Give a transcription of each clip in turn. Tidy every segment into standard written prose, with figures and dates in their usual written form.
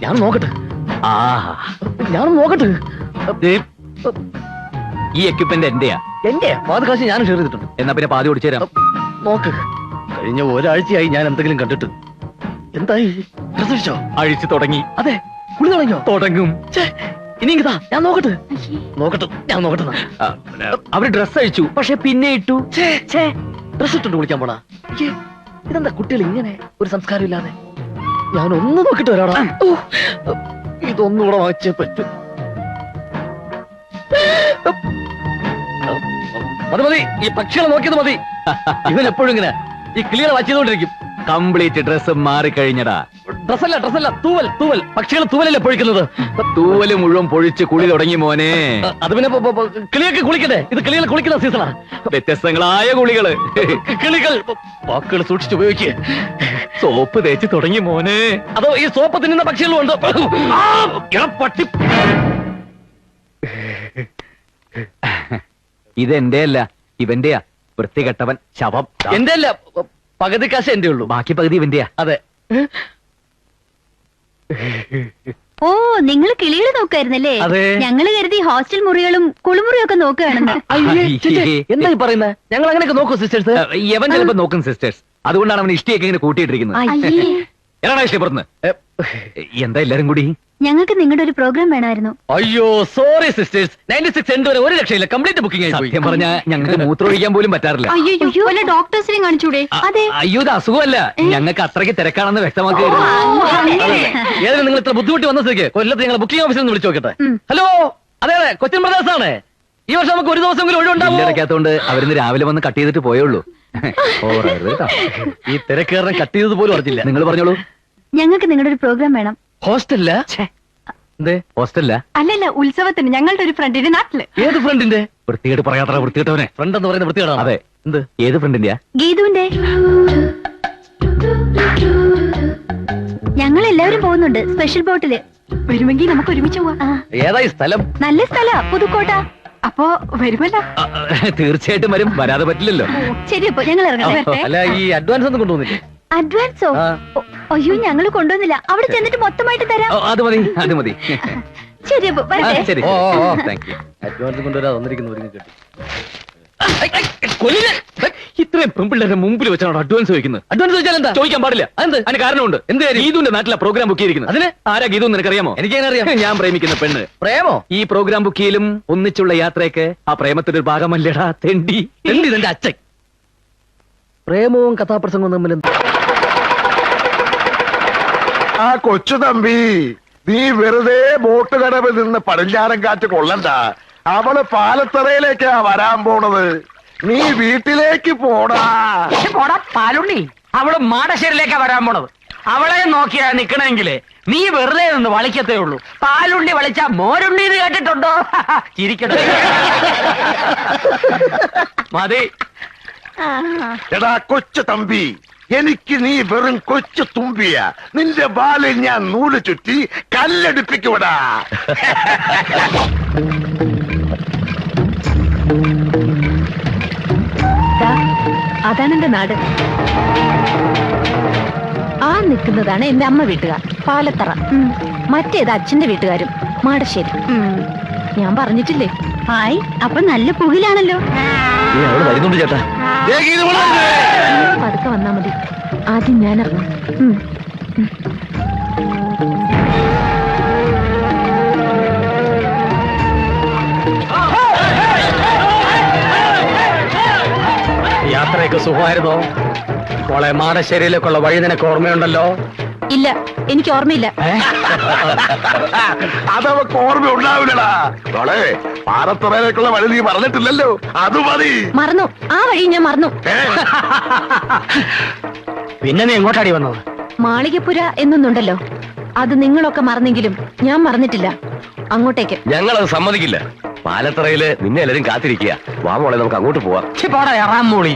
ഞാൻ നോക്കട്ടെ. ഞാൻ നോക്കട്ടെ. ഈ എക്യുപ്മെന്റ് എന്റെയാ. എന്റെ പാതി കാശ് ഞാൻ ഷെയർ ചെയ്തിട്ടുണ്ട്. എന്നാ പിന്നെ പാതി ഓടിച്ചു തരാം. നോക്ക്, കഴിഞ്ഞ ഒരാഴ്ചയായി ഞാൻ എന്തെങ്കിലും കണ്ടിട്ട്. എന്തായി? പ്രസവിച്ചോ? അഴിച്ചു തുടങ്ങി. അതെ, കുളി തുടങ്ങിയോ? തുടങ്ങും. ഇനി ഇതാ ഞാൻ നോക്കട്ടെ. ഞാൻ നോക്കട്ടെ. അവര് ഡ്രസ് അഴിച്ചു, പക്ഷെ പിന്നെ ഇട്ടു. ഡ്രസ് ഇട്ടുണ്ട് കുളിക്കാൻ പോണാ? ഇതെന്താ കുട്ടികൾ ഇങ്ങനെ ഒരു സംസ്കാരം ഇല്ലാതെ? ഞാൻ ഒന്ന് നോക്കിട്ട് വരാടാ. ഇതൊന്നുകൂടെ വാങ്ങിച്ചേ പറ്റൂ. മതി, ഈ പക്ഷികളെ നോക്കിയത് മതി. ഇവൻ എപ്പോഴും ഇങ്ങനെ ഈ കിളികളെ വായിച്ചുകൊണ്ടിരിക്കും. Complete dress മാറിക്കഴിഞ്ഞടാ. ഡ്രസ്സല്ല, തൂവൽ. പക്ഷികൾ തൂവലല്ലേ പൊഴിക്കുന്നത്? തൂവല് മുഴുവൻ പൊഴിച്ച് കുളി തുടങ്ങി മോനെ. അത് പിന്നെ കിളിയൊക്കെ കുളിക്കട്ടെ. ഇത് കിളികളെ കുളിക്കുന്ന സീസണാ. വ്യത്യസ്തങ്ങളായ കുളികള്. കിളികൾ വാക്കുകൾ സൂക്ഷിച്ചുപയോഗിക്കുക. സോപ്പ് തേച്ച് തുടങ്ങി മോനെ. അതോ ഈ സോപ്പ് തിന്നുന്ന പക്ഷികളും ഉണ്ട്. പട്ടി. ഇതെന്റെ അല്ല, ഇവന്റെയാ. വൃത്തികെട്ടവൻ ശവം. എന്റെ അല്ല, പകുതി കാശ് എന്റെ ഉള്ളൂ, ബാക്കി പകുതി ഇവന്റെയാ. അതെ. ഓ, നിങ്ങൾ കിളികൾ നോക്കായിരുന്നല്ലേ? ഞങ്ങള് കരുതി ഹോസ്റ്റൽ മുറികളും കുളിമുറിയും ഒക്കെ നോക്കുകയാണെന്ന്. എന്താ ഈ പറയുന്നത്? ഞങ്ങൾ അങ്ങനെയൊക്കെ നോക്കൂ സിസ്റ്റേഴ്സ്. യവൻ ചിലപ്പോ നോക്കും സിസ്റ്റേഴ്സ്. അതുകൊണ്ടാണ് അവൻ ഇഷ്ടിയൊക്കെ ഇങ്ങനെ കൂട്ടിയിട്ടിരിക്കുന്നത്. എടാ ഇഷ്ടപ്പെടുന്നു. എന്താ എല്ലാരും കൂടി? ഞങ്ങൾക്ക് നിങ്ങളുടെ ഒരു പ്രോഗ്രാം വേണമായിരുന്നു. അയ്യോ സോറി സിസ്റ്റേഴ്സ്, 96 എൻഡ് വരെ ഒരു രക്ഷയില്ല. കംപ്ലീറ്റ് ബുക്കിംഗ് ആയി പോയി. സത്യം പറഞ്ഞാൽ ഞങ്ങൾക്ക് മൂത്രമൊഴിക്കാൻ പോലും പറ്റാറില്ല. അയ്യോ, വല്ല ഡോക്ടേഴ്സിനെയും കാണിച്ചൂടെ? അതെ. അയ്യോ, ഇത് അസുഖമല്ല, ഞങ്ങൾക്ക് അത്രയ്ക്ക് തിരക്കാണെന്ന് വ്യക്തമാക്കി. ഏതായാലും നിങ്ങൾ ഇത്ര ബുദ്ധിമുട്ടി വന്ന സ്ഥിതിക്ക് കൊല്ലത്ത് ഞങ്ങൾ ബുക്കിംഗ് ഓഫീസിൽ നിന്ന് വിളിച്ചു നോക്കട്ടെ. ഹലോ, അതെ, കൊച്ചിൻ ബ്രദേഴ്സ് ആണ്. ഈ വർഷം നമുക്ക് ഒരു ദിവസം ഒഴിവുണ്ടാവും. ഇടയ്ക്കകത്തോണ്ട് അവരിന്ന് രാവിലെ വന്ന് കട്ട് ചെയ്തിട്ട് പോയുള്ളൂ. ഈ തിരക്കേറിനെ കട്ട് ചെയ്തത് പോലും അറിഞ്ഞില്ല. നിങ്ങൾ പറഞ്ഞോളൂ. ഞങ്ങൾക്ക് നിങ്ങളുടെ ഒരു പ്രോഗ്രാം വേണം. ഹോസ്റ്റലില്ല? ഹോസ്റ്റലില്ല, അല്ലല്ല, ഉത്സവത്തിന് ഞങ്ങളുടെ ഒരു ഫ്രണ്ടിന്റെ നാട്ടില്. ഏത് ഫ്രണ്ടിന്റെ? വൃത്തികേട് പറയാത്ര വൃത്തികെട്ടവനെ. ഫ്രണ്ട് എന്ന് പറയുന്ന വൃത്തികേടാണ്. അതെ. എന്ത്? ഏത് ഫ്രണ്ടിന്റെയാ? ഗീതുവിന്റെ. ഞങ്ങൾ എല്ലാവരും പോകുന്നുണ്ട് സ്പെഷ്യൽ ബോട്ടില്. വരുമെങ്കിൽ നമുക്ക് ഒരുമിച്ച് പോവാം. ഏതായി സ്ഥലം? നല്ല സ്ഥല, പുതുക്കോട്ട. അപ്പോ വരുമല്ലോ? തീർച്ചയായിട്ടും വരും, വരാതെ പറ്റില്ലല്ലോ. ശരി, അപ്പൊ ഞങ്ങൾ ഇറങ്ങട്ടെ. അല്ല, ഈ അഡ്വാൻസ് ഒന്നും കൊണ്ടുവന്നില്ലേ? അഡ്വാൻസോ? അയ്യോ, ഞങ്ങള് കൊണ്ടുവന്നില്ല. അവിടെ ചെന്നിട്ട് മൊത്തമായിട്ട് തരാം. അത് മതി, അത് മതി. ശരി, അപ്പൊ വരട്ടെ. ശരി. അഡ്വാൻസ് കൊണ്ടുവരാതെ വന്നിരിക്കുന്നു. ഇത്രയും പെൺപിള്ളേരുടെ മുമ്പിൽ വെച്ചാണ് അഡ്വാൻസ് ചോദിക്കുന്നത്. അഡ്വാൻസ് ചോദിച്ചാൽ എന്താ? ചോദിക്കാൻ പാടില്ല. അതിന് കാരണമുണ്ട്. എന്ത്? ഗീതുവിന്റെ നാട്ടിലെ പ്രോഗ്രാം ബുക്ക് ചെയ്തിരിക്കുന്നത്. അതിന് ആരാ ഗീതു നിനക്കറിയാമോ? എനിക്കറിയാം. ഞാൻ പ്രേമിക്കുന്ന പെണ്ണ്. പ്രേമോ? ഈ പ്രോഗ്രാം ബുക്ക് ചെയ്യലും ഒന്നിച്ചുള്ള യാത്രയൊക്കെ ആ പ്രേമത്തിന്റെ ഒരു ഭാഗമല്ലേടാ തെണ്ടി. എന്റെ അച്ഛൻ. പ്രേമവും കഥാപ്രസംഗവും തമ്മിൽ ആ കൊച്ചു തമ്പി, നീ വെറുതെ ബോട്ട് കടവിൽ നിന്ന് പടിഞ്ഞാറൻ കാറ്റ് കൊള്ളണ്ട. അവള് പാലത്തറയിലേക്കാ വരാൻ പോണത്. നീ വീട്ടിലേക്ക് പോടാ. പാലുണ്ണി, അവള് മാടശ്ശേരിയിലേക്കാ വരാൻ പോണത്. അവളെ നോക്കിയാ നിക്കണെങ്കിലേ നീ വെറുതെ നിന്ന് വളിക്കത്തേ ഉള്ളൂ. പാലുണ്ണി വളിച്ചാ മോരുണ്ണി എന്ന് കേട്ടിട്ടുണ്ടോ? ചിരിക്കട്ടെ. മതി. എടാ കൊച്ചു തമ്പി, എനിക്ക് നീ വെറും കൊച്ചു തുമ്പിയ. നിന്റെ ബാലിൽ ഞാൻ നൂല് ചുറ്റി കല്ലെടുപ്പിക്കൂടാ. അതാണ് എന്റെ നാട്. ആ നിൽക്കുന്നതാണ് എന്റെ അമ്മ വീട്ടുകാർ, പാലത്തറ. മറ്റേത് അച്ഛന്റെ വീട്ടുകാരും, മാടശ്ശേരി. ഞാൻ പറഞ്ഞിട്ടില്ലേ? ഹായ്, അപ്പൊ നല്ല പുകിലാണല്ലോ. വരുന്നുണ്ട് ചേട്ടാ. പതുക്കെ വന്നാ മതി. ആദ്യം ഞാൻ ഇറങ്ങും. യാത്രയൊക്കെ സുഖമായിരുന്നോ? മോളെ, മാടശ്ശേരിയിലേക്കുള്ള വഴി നിനക്ക് ഓർമ്മയുണ്ടല്ലോ? ഇല്ല, എനിക്ക് ഓർമ്മയില്ല. അതവക്ക് ഓർമ്മ ഉണ്ടാവില്ലടാ. മോളെ, പാലത്തറയിലേക്കുള്ള വഴി നീ പറഞ്ഞിട്ടില്ലല്ലോ, അത് മതി. മറന്നു, ആ വഴി ഞാൻ മറന്നു. പിന്നെ നീ എങ്ങോട്ടാടി വന്നത്? മാളികപ്പുര എന്നൊന്നുണ്ടല്ലോ, അത് നിങ്ങളൊക്കെ മറന്നെങ്കിലും ഞാൻ മറന്നിട്ടില്ല. അങ്ങോട്ടേക്ക്. ഞങ്ങളത് സമ്മതിക്കില്ല. പാലത്തറയില് നിന്നെ എല്ലാരും കാത്തിരിക്കുക. വാ മോളെ, നമുക്ക് അങ്ങോട്ട് പോവാം. പോടാ എറാം മോളി.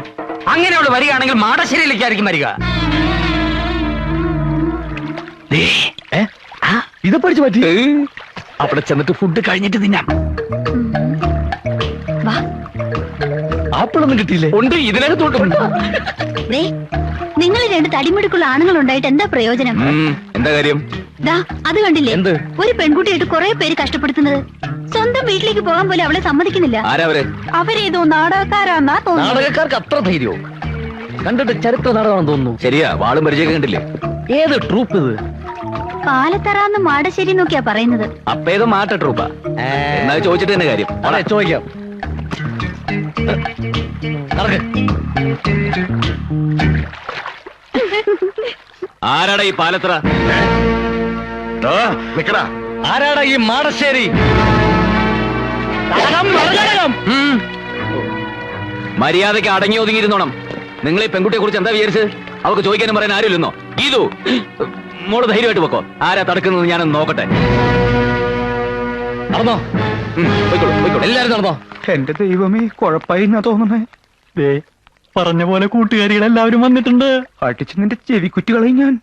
അങ്ങനെയുള്ള വരികയാണെങ്കിൽ മാടശ്ശേരിയിലേക്കായിരിക്കും വരിക. ഇത് പഠിച്ചു പറ്റി. അവിടെ ചെന്നിട്ട് ഫുഡ് കഴിഞ്ഞിട്ട് തിന്നാം. ആപ്പിളൊന്നും കിട്ടിയില്ലേ? ഉണ്ട്, ഇതിനകത്തോട്ടുണ്ട്. നിങ്ങൾ രണ്ട് തടിമിടുക്കുള്ള ആണുങ്ങൾ ഉണ്ടായിട്ട് എന്താ പ്രയോജനം? എന്താ കാര്യം? ദാ അത് കണ്ടില്ലേ എന്ത്? ഒരു പെൺകുട്ടിയായിട്ട് കുറെ പേര് കഷ്ടപ്പെടുത്തുന്നത്. സ്വന്തം വീട്ടിലേക്ക് പോകാൻ പോലും അവളെ സമ്മതിക്കുന്നില്ല. ആരവര്? അവരേതോ നാടകക്കാരാന്നാ തോന്നുന്നത്. നാടകക്കാർക്ക് അത്ര ധൈര്യോ? കണ്ടിട്ട് ചരിത്ര നാടകമാണെന്ന് തോന്നുന്നു. ശരിയാ, വാളും പരിചയം കണ്ടില്ലേ? ഏത് ട്രൂപ്പ് ഇത്? പാലത്തറാന്ന് മാടശ്ശേരി നോക്കിയാ പറയുന്നത്. അപ്പൊ ഏതോ മാറ്റ ട്രൂപ്പാ. എന്നാ ചോദിച്ചിട്ട് തന്നെ കാര്യം. അതെ, ചോദിക്കാം. നടക്ക്. ആരാടാ ഈ പാലത്ര? നിക്കടാ. ആരാടാ ഈ മാടശ്ശേരി? മര്യാദയ്ക്ക് അടങ്ങി ഒതുങ്ങിയിരുന്നോണം. നിങ്ങൾ ഈ പെൺകുട്ടിയെ കുറിച്ച് എന്താ വിചാരിച്ചത്? അവർക്ക് ചോദിക്കാനും പറയാൻ ആരുമില്ലെന്നോ? ഇതു മോള് ധൈര്യമായിട്ട് വെക്കോ. ആരാ തടുക്കുന്നത് ഞാനൊന്ന് നോക്കട്ടെ. നടന്നോ? പോയിക്കോളൂ, പോയിക്കോളൂ. എല്ലാരും നടന്നോ? എന്റെ ദൈവമേ, കുഴപ്പമായി എന്നാ തോന്നുന്നേ. പറഞ്ഞ പോലെ കൂട്ടുകാരികളെല്ലാവരും വന്നിട്ടുണ്ട്. അടിച്ച് നിന്റെ ചെവി കുറ്റികളെയും ഞാൻ.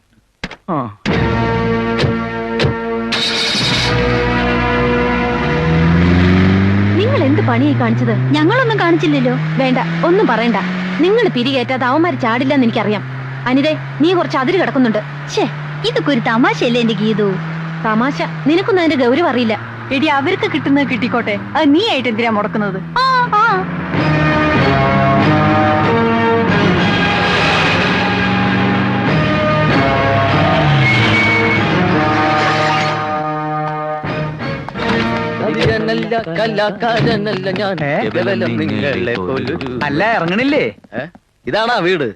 നിങ്ങൾ എന്ത് പണിയായി കാണിച്ചത്? ഞങ്ങളൊന്നും കാണിച്ചില്ലല്ലോ. വേണ്ട, ഒന്നും പറയണ്ട. നിങ്ങൾ പിരികേറ്റാതെ അവന്മാര് ചാടില്ലെന്ന് എനിക്കറിയാം. അനിതേ, നീ കുറച്ച് അതിര് കിടക്കുന്നുണ്ട്. ഛേ, ഇതൊക്കെ ഒരു തമാശയല്ലേ എന്റെ ഗീതു? തമാശ? നിനക്കൊന്നും അതിന്റെ ഗൗരവം അറിയില്ല. എടി, അവർക്ക് കിട്ടുന്നത് കിട്ടിക്കോട്ടെ. അത് നീ ആയിട്ട് എന്തിനാ മുടക്കുന്നത്? കലാകാരനല്ല ഞാൻ, കേവലം നിങ്ങളെ പോലൊരു. അല്ല, ഇറങ്ങണില്ലേ? ഇതാണാ വീട്?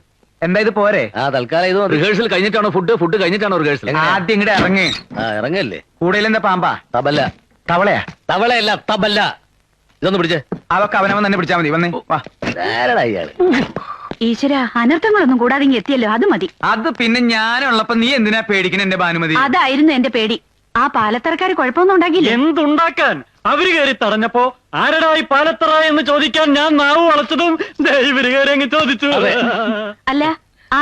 എന്താ ഇത് പോരെ? ആ, തൽക്കാലം ഇത് മതി. റിഹേഴ്സൽ കഴിഞ്ഞിട്ടാണോ ഫുഡ്? ഫുഡ് കഴിഞ്ഞിട്ടാണോ റിഹേഴ്സൽ? ആദ്യം ഇങ്ങടെ ഇറങ്ങേ. ആ, ഇറങ്ങല്ലേ. കൂടുതൽ എന്താ പാമ്പാ? തബല. തവളയാ? തവളയല്ല, തബല. ഇതൊന്ന് പിടിച്ചേ. അവക്ക് അവനവൻ തന്നെ പിടിച്ചാ മതി. വന്നേ, വാ. ആരടാ ഇയാള്? ഈശ്വര, അനർത്ഥങ്ങളൊന്നും കൂടാതെ ഇങ്ങ് എത്തിയല്ലോ, അത് മതി. അത് പിന്നെ ഞാനുള്ളപ്പോ നീ എന്തിനാ പേടിക്കണ എന്റെ ഭാനുമതി? അതായിരുന്നു എന്റെ പേടി. ആ പാലത്തറക്കാര് കുഴപ്പമൊന്നും ഉണ്ടാക്കിയില്ല. എന്തുണ്ടാക്കാൻ? അവര് കയറി തടഞ്ഞപ്പോ ആരടാ ഈ പാലത്തറ എന്ന് ചോദിക്കാൻ ഞാൻ നാവ് വളച്ചതും ഇവര് കയറി അങ്ങ് ചോദിച്ചു. അല്ല,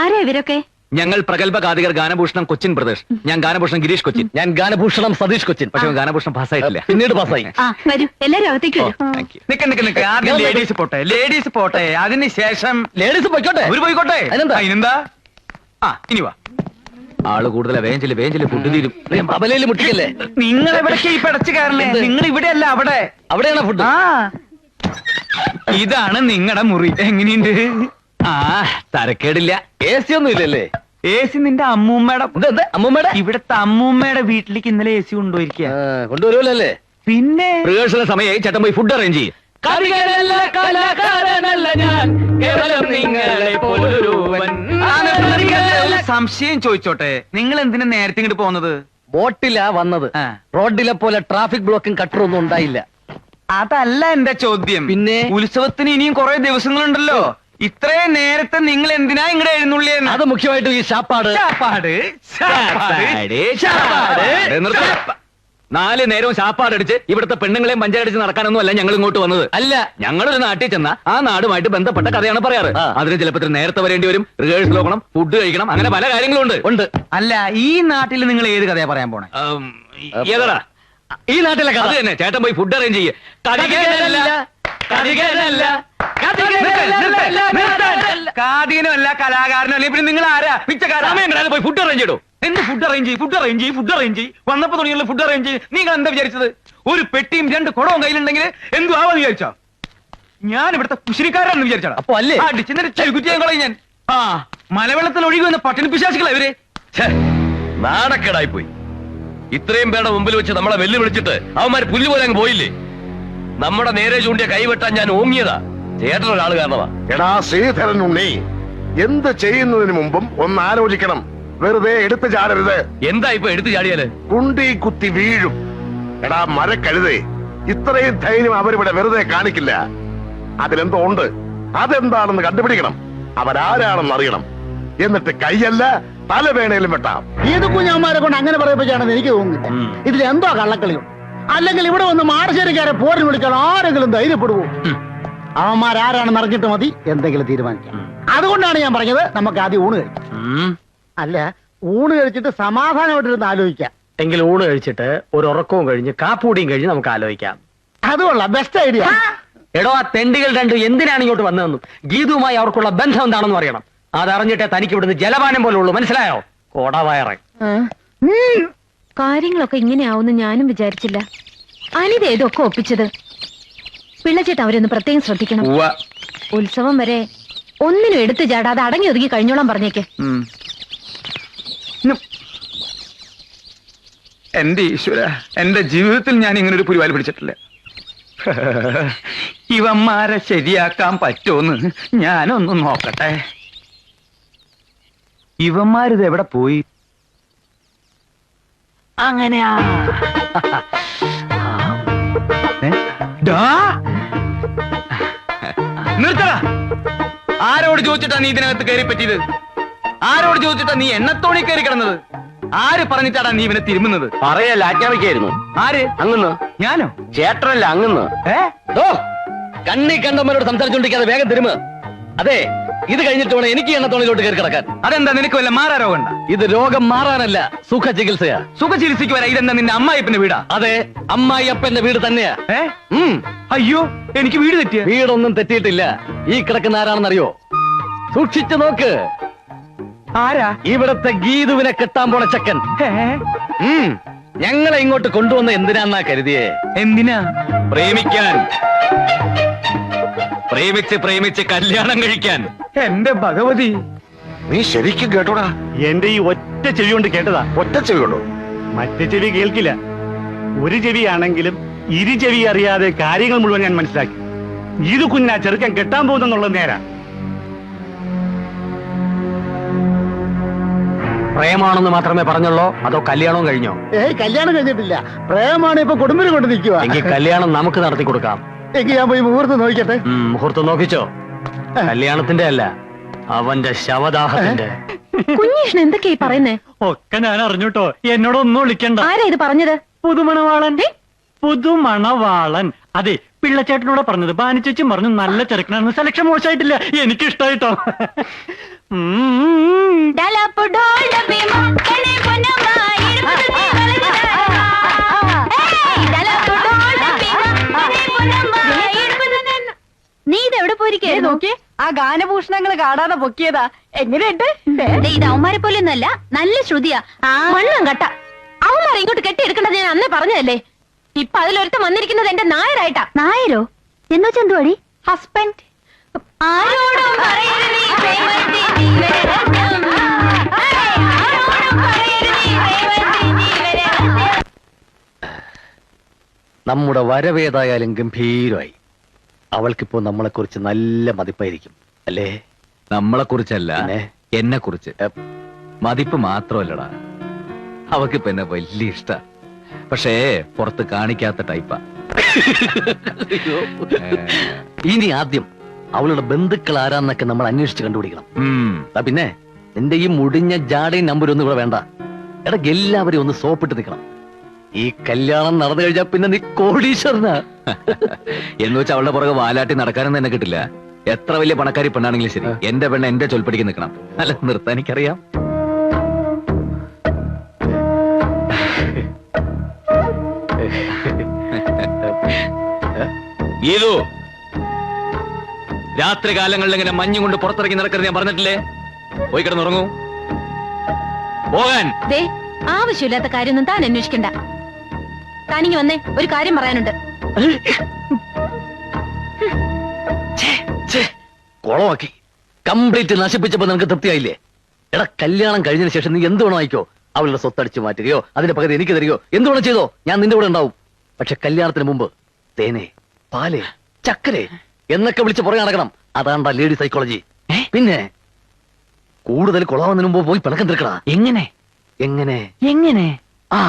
ആരാ ഇവരൊക്കെ? ഞങ്ങൾ പ്രഗത്ഭ ഗാതികർ ഗാനഭൂഷണം കൊച്ചിൻ പ്രദേശ്. ഞാൻ ഗാനഭൂഷണം ഗിരീഷ് കൊച്ചിൻ. ഞാൻ ഗാനഭൂഷണം സതീഷ് കൊച്ചിൻ. പക്ഷെ ഗാനഭൂഷണം പാസ്സായിട്ടില്ല. പിന്നീട് പാസ്സായി. ആ, വരൂ, എല്ലാരും അകത്തേക്ക് വരൂ. Thank you. നിക്ക് ആദ്യം ലേഡീസ് പോട്ടെ. ലേഡീസ് പോട്ടെ, അതിന് ശേഷം ലേഡീസ് പൊയ്ക്കോട്ടെ. അവര് പോയിക്കോട്ടെ. അതിനെന്താ? ആ, ഇനി വാ. ആള് കൂടുതലാ. വേഞ്ചില് ഫുഡ് തീരും. തബലയിൽ മുട്ടിക്കല്ലേ? നിങ്ങൾ എവിടേക്ക് ഈ പടച്ചു കയറണേ? നിങ്ങൾ ഇവിടെ അല്ല, അവിടെ. അവിടെയാണ് ഫുഡ്. ആ, ഇതാണ് നിങ്ങളുടെ മുറി. എങ്ങനെയുണ്ട്? ആ, തരക്കേടില്ല. AC ഒന്നും ഇല്ലല്ലേ? AC നിന്റെ അമ്മൂമ്മയുടെ. ഇതെന്ത് അമ്മൂമ്മയുടെ? ഇവിടത്തെ അമ്മൂമ്മയുടെ വീട്ടിലേക്ക് ഇന്നലെ AC കൊണ്ടുപോയിരിക്കുക. കൊണ്ടുവരുമല്ലോ അല്ലേ? പിന്നെ റിഹേഴ്സൽ സമയമായി. ചേട്ടൻ പോയി ഫുഡ് അറേഞ്ച് ചെയ്യും. കലാകാരനല്ല ഞാൻ, കേവലം നിങ്ങളെ പോലൊരുവൻ. സംശയം ചോദിച്ചോട്ടെ, നിങ്ങൾ എന്തിനാ നേരത്തെ ഇങ്ങോട്ട് പോകുന്നത്? ബോട്ടിലാ വന്നത്. ആ. റോഡിലെ പോലെ ട്രാഫിക് ബ്ലോക്കും കട്ടറൊന്നും ഉണ്ടായില്ല. അതല്ല എന്റെ ചോദ്യം. പിന്നെ? ഉത്സവത്തിന് ഇനിയും കുറെ ദിവസങ്ങളുണ്ടല്ലോ. ഇത്രയും നേരത്തെ നിങ്ങൾ എന്തിനാ ഇങ്ങടെ എഴുന്നള്ളിയെന്ന്? അത് മുഖ്യമായിട്ടും ഈ ശാപ്പാട്. നിർത്ത്. 4 നേരവും ശാപ്പാടടിച്ച് ഇവിടുത്തെ പെണ്ണുങ്ങളെയും പഞ്ചായടിച്ച് നടക്കാനൊന്നും അല്ല ഞങ്ങൾ ഇങ്ങോട്ട് വന്നത്. അല്ല, ഞങ്ങളൊരു നാട്ടിൽ ചെന്ന ആ നാടുമായിട്ട് ബന്ധപ്പെട്ട കഥയാണ് പറയാറ്. അതിന് ചിലപ്പോൾ നേരത്തെ വരേണ്ടി വരും. റിഹേഴ്സൽ നോക്കണം, ഫുഡ് കഴിക്കണം, അങ്ങനെ പല കാര്യങ്ങളും ഉണ്ട്. അല്ല, ഈ നാട്ടിൽ നിങ്ങൾ ഏത് കഥയാ പറയാൻ പോണേ? ഏതാ ഈ നാട്ടിലെ കഥ അത് തന്നെ. ചേട്ടൻ പോയി ഫുഡ് അറേഞ്ച് ചെയ്യേ. കാതികനല്ല, കലാകാരനോ അല്ലെ, പിന്നെ നിങ്ങൾ ആരാ? പിച്ചക്കാരാ? പോയി ഫുഡ് അറേഞ്ച് ചെയ്തോ. എന്ത് ഫുഡ് അറേഞ്ച്? വന്നപ്പോ തുടങ്ങിയുള്ള ഫുഡ് അറേഞ്ച്. നിങ്ങൾ എന്താ വിചാരിച്ചത്? ഒരു പെട്ടിയും 2 കുടവും കയ്യിലുണ്ടെങ്കിൽ എന്തു ആവാന്ന് വിചാരിച്ചോ? ഞാൻ ഇവിടുത്തെ കുശിനിക്കാരാണെന്ന് വിചാരിച്ചാ? അപ്പൊ അല്ലേ? അടിച്ചിന്റെ ചെകുറ്റിയാൻ കളയും ഞാൻ. ആ, മലവെള്ളത്തിൽ ഒഴുകി വന്ന പട്ടിണി പിശാചികളാ ഇവര്. നാണക്കേടായി പോയി. ഇത്രയും പേരുടെ മുമ്പിൽ വെച്ച് നമ്മളെ വെല്ലുവിളിച്ചിട്ട് അവന്മാര് പുല്ലുപോലെ അങ്ങ് പോയില്ലേ? നമ്മുടെ നേരെ ചൂണ്ടിയ കൈവെട്ടാൻ ഞാൻ ഓങ്ങിയതാ. ചേട്ടനൊരാള് കാരണമാ. എടാ ശ്രീധരൻ ഉണ്ണി, എന്ത് ചെയ്യുന്നതിന് മുമ്പും ഒന്ന് ആലോചിക്കണം. വെറുതെ എടുത്തു ചാടരുത്. എന്താ ഇപ്പൊ എടുത്തു ചാടിയാല്? കുണ്ടി കുത്തി വീഴും. എടാ മരക്കഴുതേ, ഇത്രയും ധൈര്യം അവരിവിടെ വെറുതെ കാണിക്കില്ല. അതിലെന്തോ ഉണ്ട്. അതെന്താണെന്ന് കണ്ടുപിടിക്കണം. അവരാരാണെന്ന് അറിയണം. എന്നിട്ട് കൈയല്ല തല വേണേലും വെട്ടാം. ഇത് കുഞ്ഞാന്മാരെ കൊണ്ട് അങ്ങനെ പറയിപ്പിച്ചാണെന്ന് എനിക്ക് തോന്നുന്നില്ല. ഇതിൽ എന്തോ കള്ളക്കളിയും. അല്ലെങ്കിൽ ഇവിടെ വന്ന് മാടശ്ശേരിക്കാരെ പോരിന് വിളിക്കാൻ ആരെങ്കിലും ധൈര്യപ്പെടുവോ? അവന്മാരാരാണെന്ന് അറിഞ്ഞിട്ട് മതി എന്തെങ്കിലും തീരുമാനിക്കാം. അതുകൊണ്ടാണ് ഞാൻ പറഞ്ഞത് നമുക്ക് ആദ്യം ഊണ് കഴിക്കാം. അല്ല, ഊണ് കഴിച്ചിട്ട് സമാധാനമായിട്ടിരുന്ന് ആലോചിക്കാം. എങ്കിൽ ഊണ് കഴിച്ചിട്ട് ഒരു ഉറക്കവും കഴിഞ്ഞ് കാപ്പൂടിയും കഴിഞ്ഞ് നമുക്ക് ആലോചിക്കാം. അതുകൊള്ള ബെസ്റ്റ് ഐഡിയ. എടോ, ആ തെണ്ടികൾ രണ്ടും എന്തിനാണ് ഇങ്ങോട്ട് വന്നതെന്നും ഗീതുവുമായി അവർക്കുള്ള ബന്ധം എന്താണെന്ന് അറിയണം. അതറിഞ്ഞിട്ടേ തനിക്ക് ഇവിടുന്ന് ജലപാനം പോലെ ഉള്ളൂ. മനസ്സിലായോ? കോടവയറ. കാര്യങ്ങളൊക്കെ ഇങ്ങനെയാവുമെന്ന് ഞാനും വിചാരിച്ചില്ല. അനിത ഏതൊക്കെ ഒപ്പിച്ചത്. പിള്ളച്ചേട്ടൻ അവരൊന്ന് പ്രത്യേകം ശ്രദ്ധിക്കണം. ഉത്സവം വരെ ഒന്നിനും എടുത്തു ചാടാതെ അടങ്ങി ഒതുങ്ങി കഴിഞ്ഞോളാൻ പറഞ്ഞേക്ക്. എന്റെ ഈശ്വര, എന്റെ ജീവിതത്തിൽ ഞാൻ ഇങ്ങനെ ഒരു പുലിവാൽ പിടിച്ചിട്ടില്ല. ഇവന്മാരെ ശരിയാക്കാൻ പറ്റുമെന്ന് ഞാനൊന്ന് നോക്കട്ടെ. ഇവന്മാരിത് എവിടെ പോയി? അങ്ങനെയാ. നിർത്തടാ. ആരോട് ചോദിച്ചിട്ടാ നീ ഇതിനകത്ത് കയറി പറ്റിയത്? ആരോട് ചോദിച്ചിട്ടാ നീ എണ്ണത്തോണി കയറി കിടന്നത്? ആര് പറഞ്ഞിട്ടാടാ നീ ഇവനെ തിരുമുന്നത്? പറയല്ല, ആജ്ഞാപിക്കായിരുന്നു. ആര്? അങ്ങന്ന്. ഞാനോ? ചേട്ടനല്ല, അങ്ങന്ന്. കണ്ണി കണ്ടവരോട് സംസാരിച്ചോണ്ടിരിക്കാതെ വേഗം തിരുമ. അതെ, ഇത് കഴിഞ്ഞിട്ട് വേണം എനിക്ക് എണ്ണത്തോണിലോട്ട് കയറി കിടക്കാൻ. അതെന്താ, നിനക്ക് വല്ല മാറാ രോഗം? ഇത് രോഗം മാറാനല്ല, സുഖ ചികിത്സയാ. സുഖ ചികിത്സയ്ക്ക് വരാ. ഇതെന്താ നിന്റെ അമ്മായിപ്പന്റെ വീടാ? അതെ, അമ്മായിയപ്പന്റെ വീട് തന്നെയാ. അയ്യോ, എനിക്ക് വീട് തെറ്റിയ? വീടൊന്നും തെറ്റിയിട്ടില്ല. ഈ കിടക്കുന്ന ആരാണെന്നറിയോ? സൂക്ഷിച്ചു നോക്ക്. ആരാ? ഇവിടത്തെ ഗീതുവിനെ കെട്ടാൻ പോണ ചക്കൻ. ഞങ്ങളെ ഇങ്ങോട്ട് കൊണ്ടുവന്ന എന്തിനാന്നാ കരുതിയേ? എന്തിനാ? പ്രേമിക്കാൻ. പ്രേമിച്ച് കല്യാണം കഴിക്കാൻ. എന്റെ ഭഗവതി, നീ ശരിക്കും കേട്ടോടാ? എന്റെ ഈ ഒറ്റ ചെവി കൊണ്ട് കേട്ടതാ. ഒറ്റ ചെവിയുള്ളൂ, മറ്റേ ചെവി കേൾക്കില്ല. ഒരു ചെവിയാണെങ്കിലും ഇരു ചെവി അറിയാതെ കാര്യങ്ങൾ മുഴുവൻ ഞാൻ മനസ്സിലാക്കി. ഇത് കുഞ്ഞാ ചെറുക്കൻ കെട്ടാൻ പോകുന്നുള്ളത് നേരാ. പ്രേമാണെന്ന് മാത്രമേ പറഞ്ഞുള്ളൂ, അതോ കല്യാണവും കഴിഞ്ഞോ? കല്യാണം കഴിഞ്ഞിട്ടില്ല. പ്രേമാണ് ഇപ്പൊ കൊടുമ്പിന് കൊണ്ട് നിൽക്കുക. എങ്കിൽ കല്യാണം നമുക്ക് നടത്തി കൊടുക്കാം. എങ്കിൽ ഞാൻ പോയി മുഹൂർത്തം നോക്കിക്കട്ടെ. മുഹൂർത്തം നോക്കിച്ചോ? കല്യാണത്തിന്റെ അല്ല, അവന്റെ ശവദാഹത്തിന്റെ. കുഞ്ഞീഷ്ണൻ എന്തൊക്കെയായി പറയുന്നേ? ഒക്കെ ഞാൻ അറിഞ്ഞൂട്ടോ. എന്നോടൊന്നും വിളിക്കണ്ട. ആരാ ഇത് പറഞ്ഞത്? പുതുമണവാളൻ. പുതുമണവാളൻ. അതെ, പിള്ളച്ചേട്ടനോട് പറഞ്ഞത്. ബാനിച്ചേച്ചി പറഞ്ഞു നല്ല ചെറുക്കനാണ്. സെലക്ഷൻ മോശമായിട്ടില്ല, എനിക്ക് ഇഷ്ടായിട്ടോ. നീ ഇതെവിടെ പോയിരിക്കേ? നോക്കി, ആ ഗാനഭൂഷണങ്ങൾ കാണാതെ പൊക്കിയതാ. എങ്ങനെയുണ്ട്? ഇത് അവന്മാരെ പോലെയൊന്നല്ല, നല്ല ശ്രുതിയാ. മണ്ണും കട്ട. അവന്മാരെ ഇങ്ങോട്ട് കെട്ടിയെടുക്കേണ്ടത് ഞാൻ അന്നേ പറഞ്ഞതല്ലേ. ഇപ്പൊ അതിലൊരുത്തം വന്നിരിക്കുന്നത് എന്റെ നായരായിട്ടാ. നായരോ? എന്നോ ചന്തുവാടി? ഹസ്ബൻഡ്. ആരോടും നമ്മുടെ വരവേതായാലും ഗംഭീരമായി. അവൾക്കിപ്പോ നമ്മളെ കുറിച്ച് നല്ല മതിപ്പായിരിക്കും അല്ലേ? നമ്മളെ കുറിച്ചല്ല, എന്നെ കുറിച്ച്. മതിപ്പ് മാത്രമല്ലടാ, അവക്കിപ്പോ എന്നെ വലിയ ഇഷ്ട. പക്ഷേ പുറത്ത് കാണിക്കാത്ത ടൈപ്പാ. ഇനി ആദ്യം അവളുടെ ബന്ധുക്കൾ ആരാന്നൊക്കെ നമ്മൾ അന്വേഷിച്ച് കണ്ടുപിടിക്കണം. പിന്നെ നിന്റെ ഈ മുടിഞ്ഞ ജാടയും നമ്പരൊന്നും ഇവിടെ വേണ്ട. എടാ, എല്ലാവരെയും ഒന്ന് സോപ്പിട്ട് നിൽക്കണം. ഈ കല്യാണം നടന്നു കഴിഞ്ഞാൽ പിന്നെ നീ കോടീശ്വരനാ. എന്ന് വെച്ചാൽ അവളുടെ പുറകെ വാലാട്ടി നടക്കാനൊന്നും തന്നെ കിട്ടില്ല. എത്ര വലിയ പണക്കാരി പെണ്ണാണെങ്കിലും ശരി, എന്റെ പെണ്ണ് എന്റെ ചൊൽപ്പടിക്ക് നിൽക്കണം. അല്ല, നിർത്താൻ എനിക്കറിയാം. ഗീതു, രാത്രി കാലങ്ങളിൽ ഇങ്ങനെ മഞ്ഞും കൊണ്ട് പുറത്തിറങ്ങി നടക്കരുത് ഞാൻ പറഞ്ഞിട്ടില്ലേ? പോയി കിടന്നുറങ്ങൂ. പോകാൻ. ആവശ്യമില്ലാത്ത കാര്യമൊന്നും താൻ അന്വേഷിക്കണ്ട. താനിങ്ങി വന്നേ, ഒരു കാര്യം പറയാനുണ്ട്. കുളമാക്കി കംപ്ലീറ്റ് നശിപ്പിച്ചപ്പോ നിനക്ക് തൃപ്തിയായില്ലേ? എടാ, കല്യാണം കഴിഞ്ഞതിന് ശേഷം നീ എന്ത് വേണോ ആയിക്കോ. അവളുടെ സ്വത്തടിച്ചു മാറ്റുകയോ അതിന്റെ പകുതി എനിക്ക് തരികയോ എന്ത് വേണം ചെയ്തോ, ഞാൻ നിന്റെ കൂടെ ഉണ്ടാവും. പക്ഷെ കല്യാണത്തിന് മുമ്പ് തേനെ, പാല്, ചക്കരെ എന്നൊക്കെ വിളിച്ച് പുറകെ നടക്കണം. അതാണ്ടാ ലേഡി സൈക്കോളജി. പിന്നെ കൂടുതൽ കുളാവുന്നതിന് മുമ്പ് പോയി പിണക്കം തീർക്കടാ. എങ്ങനെ? എങ്ങനെ? എങ്ങനെ? ആ